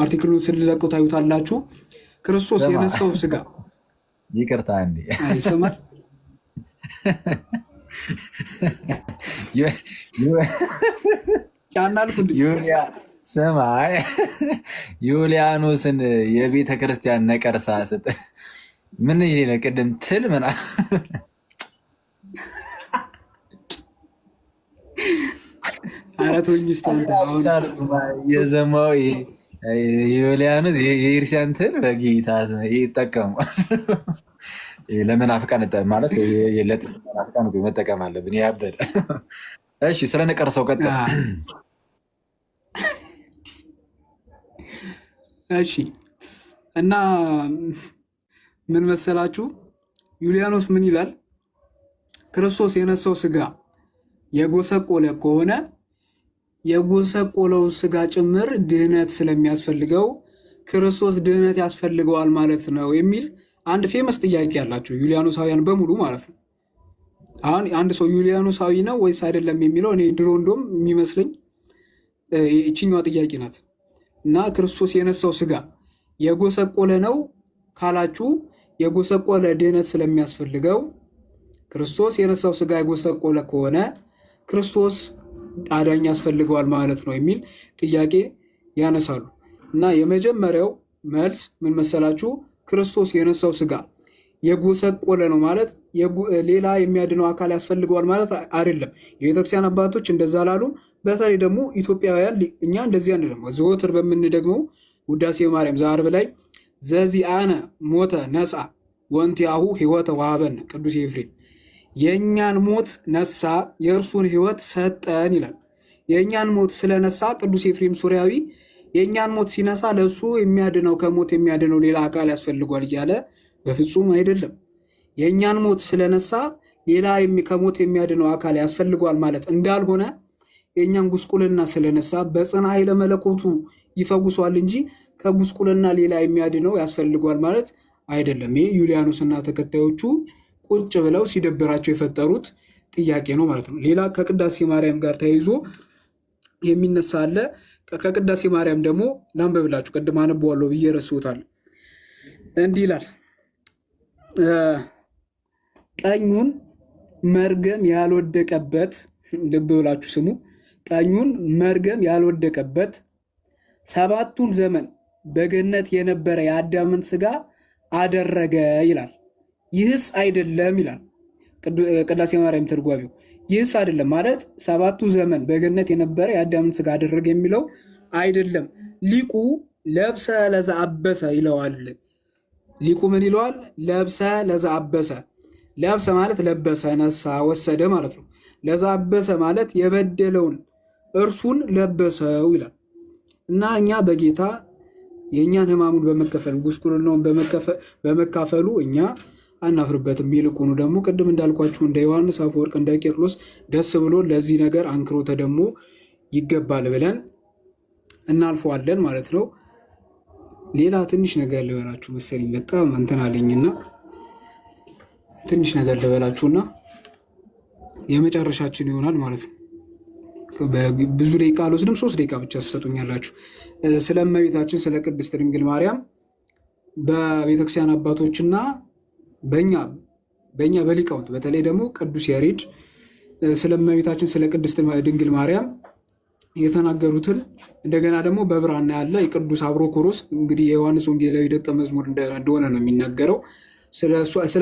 አርቲክሉን ስለለቁ ታዩታላችሁ። ክርስቶስ የነሳው ስጋ ይቅርታ እንዴ ይሰማል። ሰማይ ዩልያኖስን የቤተ ክርስቲያን ነቀርሳ ስጥ ምን ይሄ ነው? ቅድም ትል ምና አራቶኝ የዘማው ዩልያኖስ የኢርሲያን ትል በጌታ ይጠቀሙ ለመናፍቃን ማለት ለመናፍቃን መጠቀም አለብን። ያበደ እሺ፣ ስለ ነቀርሳው ቀጥል። እሺ እና ምን መሰላችሁ ዩልያኖስ ምን ይላል? ክርስቶስ የነሳው ስጋ የጎሰቆለ ከሆነ የጎሰቆለው ስጋ ጭምር ድህነት ስለሚያስፈልገው ክርስቶስ ድህነት ያስፈልገዋል ማለት ነው የሚል አንድ ፌመስ ጥያቄ ያላቸው ዩልያኖሳውያን በሙሉ ማለት ነው። አሁን አንድ ሰው ዩልያኖሳዊ ነው ወይስ አይደለም የሚለው እኔ ድሮ እንደውም የሚመስለኝ ይችኛዋ ጥያቄ ናት። እና ክርስቶስ የነሳው ስጋ የጎሰቆለ ነው ካላችሁ የጎሰቆለ ድህነት ስለሚያስፈልገው ክርስቶስ የነሳው ስጋ የጎሰቆለ ከሆነ ክርስቶስ አዳኝ ያስፈልገዋል ማለት ነው የሚል ጥያቄ ያነሳሉ። እና የመጀመሪያው መልስ ምን መሰላችሁ? ክርስቶስ የነሳው ስጋ የጎሰቆለ ነው ማለት ሌላ የሚያድነው አካል ያስፈልገዋል ማለት አይደለም። የቤተክርስቲያን አባቶች እንደዛ ላሉ፣ በተለይ ደግሞ ኢትዮጵያውያን እኛ እንደዚህ አንልም። ዘወትር በምንደግመው ውዳሴ ማርያም ዘዓርብ ላይ ዘዚአነ ሞተ ነፃ ወንቲአሁ ሕይወተ ወሀበነ ቅዱስ ኤፍሬም የእኛን ሞት ነሳ የእርሱን ሕይወት ሰጠን ይላል። የእኛን ሞት ስለነሳ ቅዱስ ኤፍሬም ሱሪያዊ የእኛን ሞት ሲነሳ ለእሱ የሚያድነው ከሞት የሚያድነው ሌላ አካል ያስፈልጓል እያለ በፍጹም አይደለም። የእኛን ሞት ስለነሳ ሌላ ከሞት የሚያድነው አካል ያስፈልጓል ማለት እንዳልሆነ የእኛን ጉስቁልና ስለነሳ በጽና ኃይለ መለኮቱ ይፈውሷል እንጂ ከጉስቁልና ሌላ የሚያድነው ያስፈልጓል ማለት አይደለም። ይህ ዩልያኖስና ተከታዮቹ ቁጭ ብለው ሲደብራቸው የፈጠሩት ጥያቄ ነው ማለት ነው። ሌላ ከቅዳሴ ማርያም ጋር ተያይዞ የሚነሳ አለ። ከቅዳሴ ማርያም ደግሞ ላንብብላችሁ፣ ቅድም አነበዋለሁ ብዬ ረስቶታል። እንዲህ ይላል፣ ቀኙን መርገም ያልወደቀበት፣ ልብ ብላችሁ ስሙ፣ ቀኙን መርገም ያልወደቀበት 7ቱን ዘመን በገነት የነበረ የአዳምን ስጋ አደረገ ይላል። ይህስ አይደለም ይላል ቅዳሴ ማርያም ተርጓሚው። ይህስ አይደለም ማለት 7ቱ ዘመን በገነት የነበረ የአዳምን ስጋ አደረገ የሚለው አይደለም። ሊቁ ለብሰ ለዘአበሰ ይለዋል። ሊቁ ምን ይለዋል? ለብሰ ለዘአበሰ። ለብሰ ማለት ለበሰ፣ ነሳ፣ ወሰደ ማለት ነው። ለዘአበሰ ማለት የበደለውን እርሱን ለበሰው ይላል። እና እኛ በጌታ የእኛን ሕማሙን በመከፈል ጉስቁልናውን በመካፈሉ እኛ አናፍርበትም። ይልቁኑ ደግሞ ቅድም እንዳልኳችሁ እንደ ዮሐንስ አፈወርቅ እንደ ቄርሎስ ደስ ብሎ ለዚህ ነገር አንክሮተ ደግሞ ይገባል ብለን እናልፈዋለን ማለት ነው። ሌላ ትንሽ ነገር ልበላችሁ መሰለኝ፣ በጣም እንትን አለኝና ትንሽ ነገር ልበላችሁና የመጨረሻችን ይሆናል ማለት ነው። ብዙ ደቂቃ አልወስድም፣ 3 ደቂቃ ብቻ ትሰጡኛላችሁ። ስለ እመቤታችን ስለ ቅድስት ድንግል ማርያም በቤተክርስቲያን አባቶችና በእኛ በሊቃውንት በተለይ ደግሞ ቅዱስ ያሬድ ስለ እመቤታችን ስለ ቅድስት ድንግል ማርያም የተናገሩትን እንደገና ደግሞ በብራና ያለ የቅዱስ አብሮኮሮስ እንግዲህ የዮሐንስ ወንጌላዊ ደቀ መዝሙር እንደሆነ ነው የሚናገረው። ስለ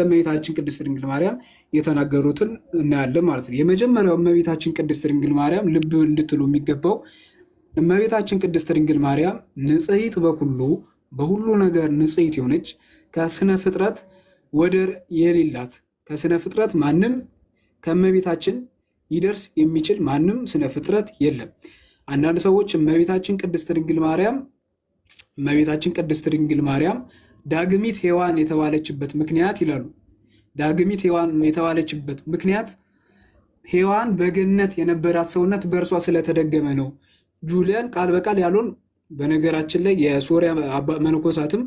እመቤታችን ቅድስት ድንግል ማርያም የተናገሩትን እናያለን ማለት ነው። የመጀመሪያው እመቤታችን ቅድስት ድንግል ማርያም ልብ እንድትሉ የሚገባው እመቤታችን ቅድስት ድንግል ማርያም ንጽሕት በኩሉ በሁሉ ነገር ንጽሕት የሆነች ከስነ ፍጥረት ወደር የሌላት ከስነ ፍጥረት ማንም ከእመቤታችን ሊደርስ የሚችል ማንም ስነ ፍጥረት የለም። አንዳንድ ሰዎች እመቤታችን ቅድስት ድንግል ማርያም ዳግሚት ሔዋን የተባለችበት ምክንያት ይላሉ። ዳግሚት ሔዋን የተባለችበት ምክንያት ሔዋን በገነት የነበራት ሰውነት በእርሷ ስለተደገመ ነው። ጁሊያን ቃል በቃል ያሉን በነገራችን ላይ የሶሪያ መነኮሳትም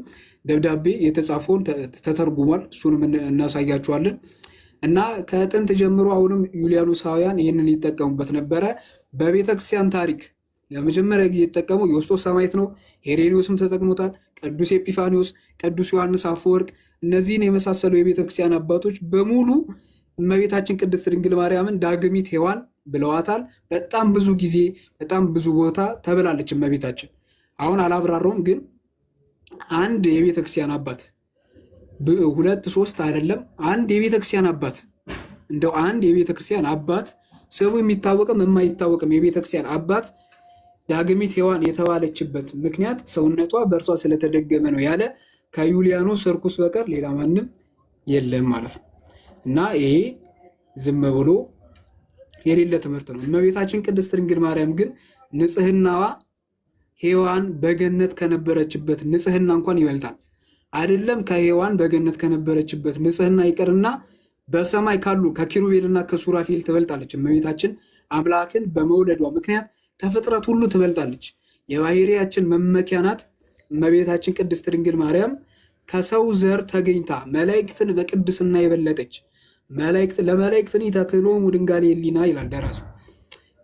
ደብዳቤ የተጻፈውን ተተርጉሟል። እሱንም እናሳያችኋለን። እና ከጥንት ጀምሮ አሁንም ዩልያኖሳውያን ይህንን ይጠቀሙበት ነበረ። በቤተክርስቲያን ታሪክ ለመጀመሪያ ጊዜ የተጠቀመው ዮስጦስ ሰማዕት ነው። ሄሬኒዮስም ተጠቅሞታል። ቅዱስ ኤጲፋኒዎስ፣ ቅዱስ ዮሐንስ አፈወርቅ፣ እነዚህን የመሳሰሉ የቤተክርስቲያን አባቶች በሙሉ እመቤታችን ቅድስት ድንግል ማርያምን ዳግሚት ሔዋን ብለዋታል። በጣም ብዙ ጊዜ በጣም ብዙ ቦታ ተብላለች እመቤታችን። አሁን አላብራረውም፣ ግን አንድ የቤተክርስቲያን አባት ሁለት ሶስት አይደለም፣ አንድ የቤተክርስቲያን አባት እንደው አንድ የቤተክርስቲያን አባት ስሙ የሚታወቅም የማይታወቅም የቤተክርስቲያን አባት ዳግሚት ሔዋን የተባለችበት ምክንያት ሰውነቷ በእርሷ ስለተደገመ ነው ያለ ከዩሊያኖስ ርኩስ በቀር ሌላ ማንም የለም ማለት ነው። እና ይሄ ዝም ብሎ የሌለ ትምህርት ነው። እመቤታችን ቅድስት ድንግል ማርያም ግን ንጽህናዋ ሔዋን በገነት ከነበረችበት ንጽህና እንኳን ይበልጣል። አይደለም ከሔዋን በገነት ከነበረችበት ንጽህና ይቅርና በሰማይ ካሉ ከኪሩቤልና ከሱራፌል ትበልጣለች። እመቤታችን አምላክን በመውለዷ ምክንያት ከፍጥረት ሁሉ ትበልጣለች። የባህሪያችን መመኪያ ናት። እመቤታችን ቅድስት ድንግል ማርያም ከሰው ዘር ተገኝታ መላእክትን በቅድስና የበለጠች ለመላእክትን ተክህሎሙ ድንጋሌ ሕሊና ይላል ደራሱ።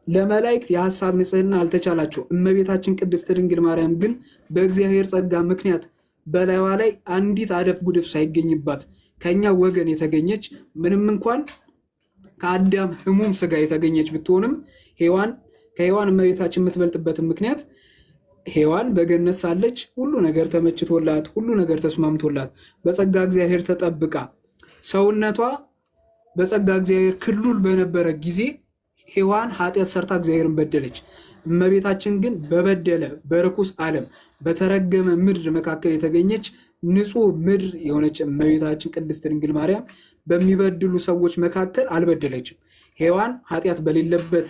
ለመላእክት የሐሳብ ንጽህና አልተቻላቸው። እመቤታችን ቅድስት ድንግል ማርያም ግን በእግዚአብሔር ጸጋ ምክንያት በላይዋ ላይ አንዲት አደፍ ጉድፍ ሳይገኝባት ከኛ ወገን የተገኘች ምንም እንኳን ከአዳም ሕሙም ስጋ የተገኘች ብትሆንም ከሔዋን እመቤታችን የምትበልጥበትን ምክንያት ሔዋን በገነት ሳለች ሁሉ ነገር ተመችቶላት ሁሉ ነገር ተስማምቶላት በጸጋ እግዚአብሔር ተጠብቃ ሰውነቷ በጸጋ እግዚአብሔር ክልል በነበረ ጊዜ ሔዋን ኃጢአት ሰርታ እግዚአብሔርን በደለች። እመቤታችን ግን በበደለ በርኩስ ዓለም በተረገመ ምድር መካከል የተገኘች ንጹሕ ምድር የሆነች እመቤታችን ቅድስት ድንግል ማርያም በሚበድሉ ሰዎች መካከል አልበደለችም። ሔዋን ኃጢአት በሌለበት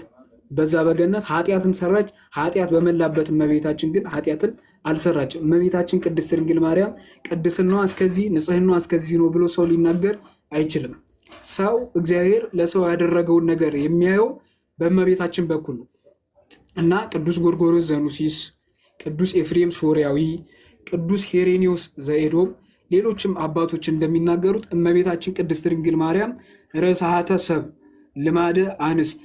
በዛ በገነት ኃጢአትን ሰራች። ኃጢአት በመላበት እመቤታችን ግን ኃጢአትን አልሰራችም። እመቤታችን ቅድስት ድንግል ማርያም ቅድስናዋ እስከዚህ ንጽህናዋ እስከዚህ ነው ብሎ ሰው ሊናገር አይችልም። ሰው እግዚአብሔር ለሰው ያደረገውን ነገር የሚያየው በእመቤታችን በኩል ነው እና ቅዱስ ጎርጎርዮስ ዘኑሲስ፣ ቅዱስ ኤፍሬም ሶርያዊ፣ ቅዱስ ሄሬኒዮስ ዘኤዶም ሌሎችም አባቶች እንደሚናገሩት እመቤታችን ቅድስት ድንግል ማርያም ርሥዓተ ሰብእ ልማደ አንስት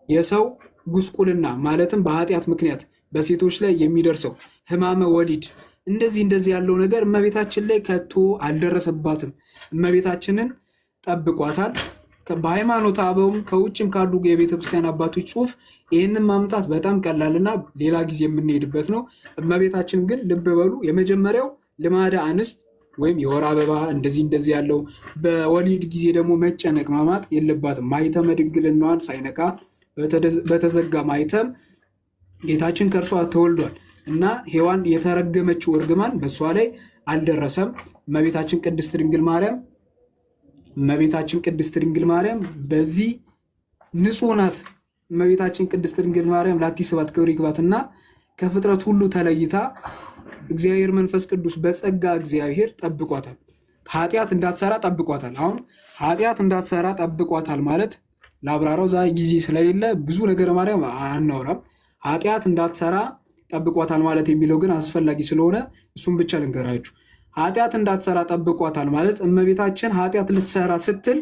የሰው ጉስቁልና ማለትም በኃጢአት ምክንያት በሴቶች ላይ የሚደርሰው ሕማመ ወሊድ እንደዚህ ያለው ነገር እመቤታችን ላይ ከቶ አልደረሰባትም። እመቤታችንን ጠብቋታል። በሃይማኖት አበውም ከውጭም ካሉ የቤተክርስቲያን አባቶች ጽሑፍ ይህንን ማምጣት በጣም ቀላልና ሌላ ጊዜ የምንሄድበት ነው። እመቤታችን ግን ልብ በሉ፣ የመጀመሪያው ልማደ አንስት ወይም የወር አበባ እንደዚህ ያለው በወሊድ ጊዜ ደግሞ መጨነቅ ማማጥ የለባትም። ማኅተመ ድንግልናዋን ሳይነካ በተዘጋ ማኅተም ጌታችን ከእርሷ ተወልዷል እና ሔዋን የተረገመችው እርግማን በእሷ ላይ አልደረሰም። እመቤታችን ቅድስት ድንግል ማርያም በዚህ ንጹሕ ናት። እመቤታችን ቅድስት ድንግል ማርያም ላቲ ስብሐት ክብር ይግባትና ከፍጥረት ሁሉ ተለይታ እግዚአብሔር መንፈስ ቅዱስ በጸጋ እግዚአብሔር ጠብቋታል። ኃጢአት እንዳትሰራ ጠብቋታል። አሁን ኃጢአት እንዳትሰራ ጠብቋታል ማለት ለአብራራው ዛሬ ጊዜ ስለሌለ ብዙ ነገር ማርያም አናወራም። ኃጢአት እንዳትሰራ ጠብቋታል ማለት የሚለው ግን አስፈላጊ ስለሆነ እሱም ብቻ ልንገራችሁ። ኃጢአት እንዳትሰራ ጠብቋታል ማለት እመቤታችን ኃጢአት ልትሰራ ስትል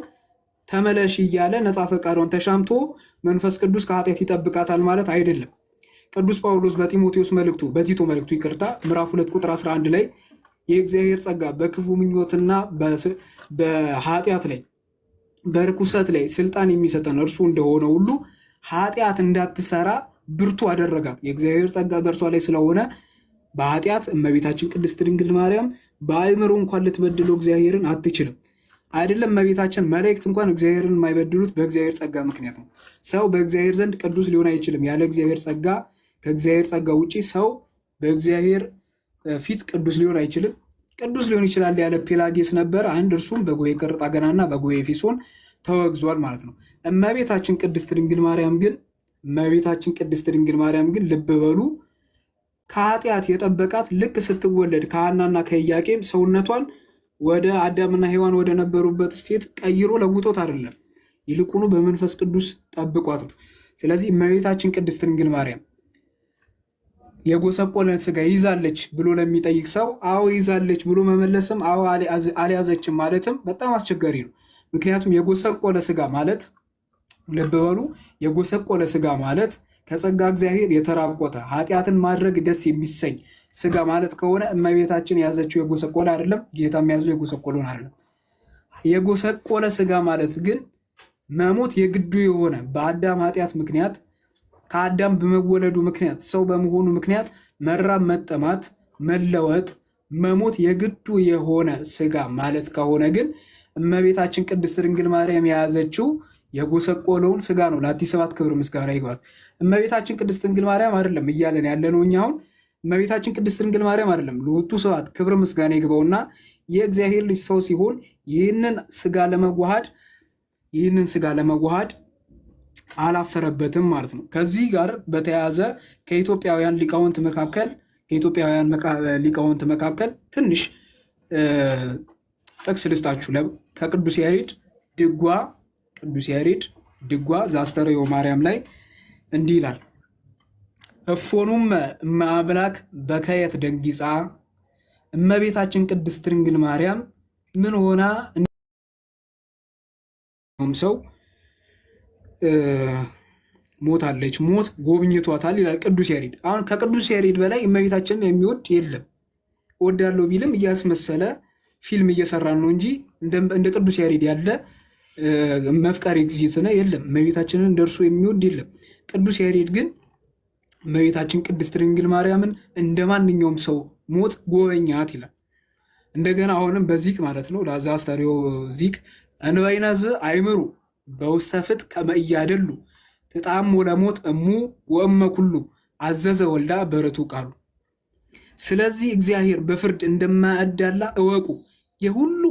ተመለሽ እያለ ነፃ ፈቃዷን ተሻምቶ መንፈስ ቅዱስ ከኃጢአት ይጠብቃታል ማለት አይደለም። ቅዱስ ጳውሎስ በቲቶ መልእክቱ ምዕራፍ 2 ቁጥር 11 ላይ የእግዚአብሔር ጸጋ በክፉ ምኞትና በኃጢአት ላይ በርኩሰት ላይ ስልጣን የሚሰጠን እርሱ እንደሆነ ሁሉ ኃጢአት እንዳትሰራ ብርቱ አደረጋት። የእግዚአብሔር ጸጋ በእርሷ ላይ ስለሆነ በኃጢአት እመቤታችን ቅድስት ድንግል ማርያም በአእምሮ እንኳን ልትበድለው እግዚአብሔርን አትችልም። አይደለም እመቤታችን፣ መላእክት እንኳን እግዚአብሔርን የማይበድሉት በእግዚአብሔር ጸጋ ምክንያት ነው። ሰው በእግዚአብሔር ዘንድ ቅዱስ ሊሆን አይችልም ያለ እግዚአብሔር ጸጋ። ከእግዚአብሔር ጸጋ ውጪ ሰው በእግዚአብሔር ፊት ቅዱስ ሊሆን አይችልም። ቅዱስ ሊሆን ይችላል ያለ ፔላጌስ ነበር አንድ፣ እርሱም በጉባኤ ቀርጣገናና በጉባኤ ኤፌሶን ተወግዟል ማለት ነው። እመቤታችን ቅድስት ድንግል ማርያም ግን ልብ በሉ ከኃጢአት የጠበቃት ልክ ስትወለድ ከሐናና ከኢያቄም ሰውነቷን ወደ አዳምና ሔዋን ወደ ነበሩበት ስቴት ቀይሮ ለውጦት አይደለም፣ ይልቁኑ በመንፈስ ቅዱስ ጠብቋት ነው። ስለዚህ እመቤታችን ቅድስት ድንግል ማርያም የጎሰቆለን ስጋ ይዛለች ብሎ ለሚጠይቅ ሰው አዎ ይዛለች ብሎ መመለስም አዎ አልያዘችም ማለትም በጣም አስቸጋሪ ነው። ምክንያቱም የጎሰቆለ ስጋ ማለት ልብ በሉ። የጎሰቆለ ስጋ ማለት ከጸጋ እግዚአብሔር የተራቆተ ኃጢአትን ማድረግ ደስ የሚሰኝ ስጋ ማለት ከሆነ እመቤታችን የያዘችው የጎሰቆለ አይደለም። ጌታ የሚያዘው የጎሰቆለውን አይደለም። የጎሰቆለ ስጋ ማለት ግን መሞት የግዱ የሆነ በአዳም ኃጢአት ምክንያት ከአዳም በመወለዱ ምክንያት ሰው በመሆኑ ምክንያት መራብ፣ መጠማት፣ መለወጥ፣ መሞት የግዱ የሆነ ስጋ ማለት ከሆነ ግን እመቤታችን ቅድስት ድንግል ማርያም የያዘችው የጎሰቆለውን ስጋ ነው። ለአዲስ ሰባት ክብር ምስጋና ይግባት። እመቤታችን ቅድስት ድንግል ማርያም አይደለም እያለን ያለ ነው እኛ አሁን። እመቤታችን ቅድስት ድንግል ማርያም አይደለም ለወቱ ሰባት ክብር ምስጋና ይግባውና የእግዚአብሔር ልጅ ሰው ሲሆን ይህንን ስጋ ለመዋሃድ አላፈረበትም ማለት ነው። ከዚህ ጋር በተያያዘ ከኢትዮጵያውያን ሊቃውንት መካከል ትንሽ ጥቅስ ልስጣችሁ። ከቅዱስ ያሬድ ድጓ ዘአስተርእዮ ማርያም ላይ እንዲህ ይላል። እፎኑም እመአምላክ በከየት ደንጊፃ፣ እመቤታችን ቅድስት ድንግል ማርያም ምን ሆና ሰው ሞታለች፣ ሞት ጎብኝቷታል ይላል ቅዱስ ያሬድ። አሁን ከቅዱስ ያሬድ በላይ እመቤታችንን የሚወድ የለም። እወዳለሁ ቢልም እያስመሰለ ፊልም እየሰራ ነው እንጂ እንደ ቅዱስ ያሬድ ያለ መፍቀሪ እግዚእትነ የለም። እመቤታችንን እንደርሱ የሚወድ የለም። ቅዱስ ያሬድ ግን እመቤታችን ቅድስት ድንግል ማርያምን እንደ ማንኛውም ሰው ሞት ጎበኛት ይላል። እንደገና አሁንም በዚቅ ማለት ነው ዘአስተርእዮ ዚቅ እንበይነዝ አይምሩ በውስተ ፍጥ ከመ ኢያደሉ ተጣሙ ለሞት እሙ ወእመ ኩሉ አዘዘ ወልዳ በርቱ ቃሉ። ስለዚህ እግዚአብሔር በፍርድ እንደማያዳላ እወቁ፣ የሁሉ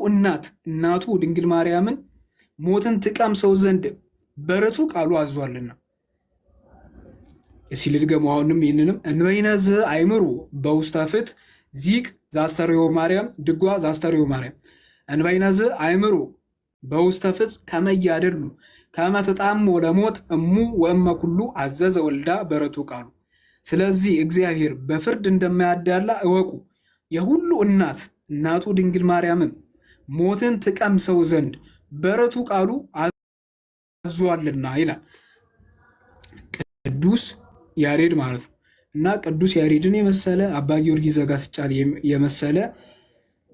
እናቱ ድንግል ማርያምን ሞትን ትቀምሰው ዘንድ በርቱ ቃሉ አዟልና። እስኪ ልድገመው አሁንም ይህንንም እንበይነዝ አይምሩ በውስተ ፍጥ ዚቅ ዘአስተርእዮ ማርያም ድጓ ዘአስተርእዮ ማርያም እንበይነዝ አይምሩ በውስተ ፍጥ ከመ ኢያደሉ ከመ ተጣሙ ለሞት እሙ ወእመ ኩሉ አዘዘ ወልዳ በርቱ ቃሉ። ስለዚህ እግዚአብሔር በፍርድ እንደማያዳላ እወቁ፣ የሁሉ እናቱ ድንግል ማርያምን ሞትን ትቀምሰው ዘንድ በርቱ ቃሉ አዟልና ይላል ቅዱስ ያሬድ ማለት ነው። እና ቅዱስ ያሬድን የመሰለ አባ ጊዮርጊስ ዘጋስጫን የመሰለ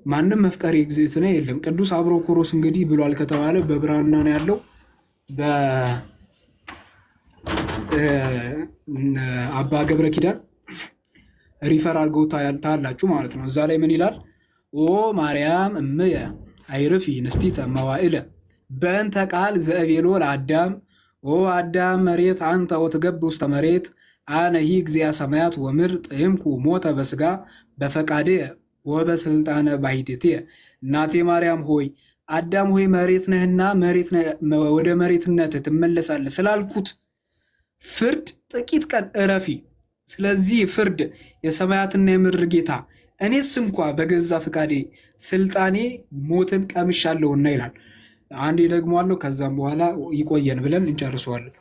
ማንም መፍቀሪ እግዚእትነ የለም። ቅዱስ አብሮኮሮስ እንግዲህ ብሏል ከተባለ በብራና ነው ያለው። በአባ ገብረ ኪዳን ሪፈር አድርገው ታያላችሁ ማለት ነው። እዛ ላይ ምን ይላል? ኦ ማርያም እምየ አይርፊ ንስቲተ መዋዕለ በእንተ ቃል ዘእቤሎ ለአዳም ኦ አዳም መሬት አንተ ወትገብ ውስተ መሬት አነሂ እግዚአ ሰማያት ወምድር ጥዕምኩ ሞተ በስጋ በፈቃዴ ወበስልጣነ ባሕቲትየ። እናቴ ማርያም ሆይ አዳም ሆይ መሬት ነህና ወደ መሬትነት ትመለሳለህ ስላልኩት ፍርድ ጥቂት ቀን እረፊ። ስለዚህ ፍርድ የሰማያትና የምድር ጌታ እኔስ እንኳ በገዛ ፈቃዴ ስልጣኔ ሞትን ቀምሻለሁና ይላል። አንዴ ደግሞአለሁ፣ ከዛም በኋላ ይቆየን ብለን እንጨርሰዋለን።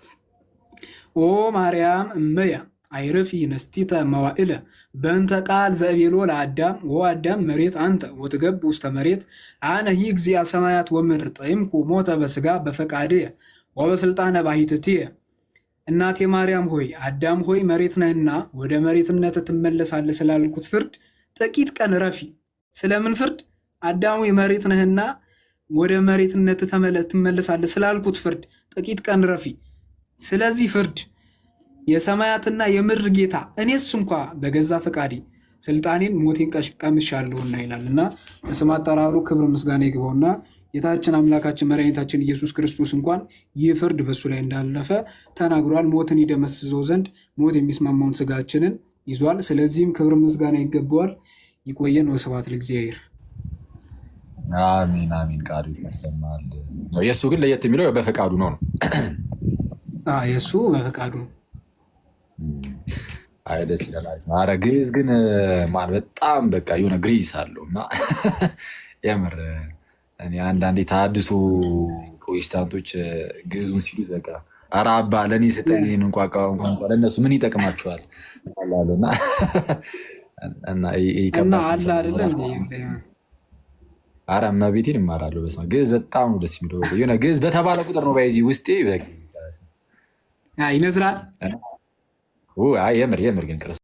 ኦ ማርያም እመየ አይርፊ ንስቲተ መዋዕለ በእንተ ቃል ዘእቤሎ ለአዳም ወአዳም መሬት አንተ ወትገብ ውስተ መሬት አነሂ እግዚአ ሰማያት ወምድር ጥዕምኩ ሞተ በስጋ በፈቃድየ ወበስልጣነ ባሕቲትየ። እናቴ ማርያም ሆይ አዳም ሆይ መሬት ነህና ወደ መሬትነት ትመለሳለህ ስላልኩት ፍርድ ጥቂት ቀን ረፊ። ስለምን ፍርድ? አዳም ሆይ መሬት ነህና ወደ መሬትነት ትመለሳለህ ስላልኩት ፍርድ ጥቂት ቀን ረፊ። ስለዚህ ፍርድ የሰማያትና የምድር ጌታ እኔስ እንኳ በገዛ ፈቃዴ ስልጣኔን ሞቴን ቀምሻለሁና ይላል እና ለስም አጠራሩ ክብር ምስጋና ይግባውና ጌታችን አምላካችን መድኃኒታችን ኢየሱስ ክርስቶስ እንኳን ይህ ፍርድ በእሱ ላይ እንዳለፈ ተናግሯል። ሞትን ይደመስሰው ዘንድ ሞት የሚስማማውን ስጋችንን ይዟል። ስለዚህም ክብር ምስጋና ይገባዋል። ይቆየን። ወስብሐት ለእግዚአብሔር። አሚን አሚን። ቃሉ ይሰማል። የእሱ ግን ለየት የሚለው በፈቃዱ ነው። የእሱ በፈቃዱ ነው። አይደት ይላል። ኧረ ግዕዝ ግን ማን በጣም በቃ የሆነ ግሪስ አለው እና የምር እኔ አንዳንዴ ተሐድሶ ፕሮቴስታንቶች ግዕዙን ሲሉት በቃ ኧረ አባ ለእኔ ስጠኝ ይህንን ቋንቋ ለእነሱ ምን ይጠቅማቸዋል እና አለ አይደለ? ኧረ እመቤቴን እማራለሁ። በስመ አብ ግዕዝ በጣም ነው ደስ የሚለው። የሆነ ግዕዝ በተባለ ቁጥር ነው ባይዚ ውስጤ ይነዝራል። የምር ግን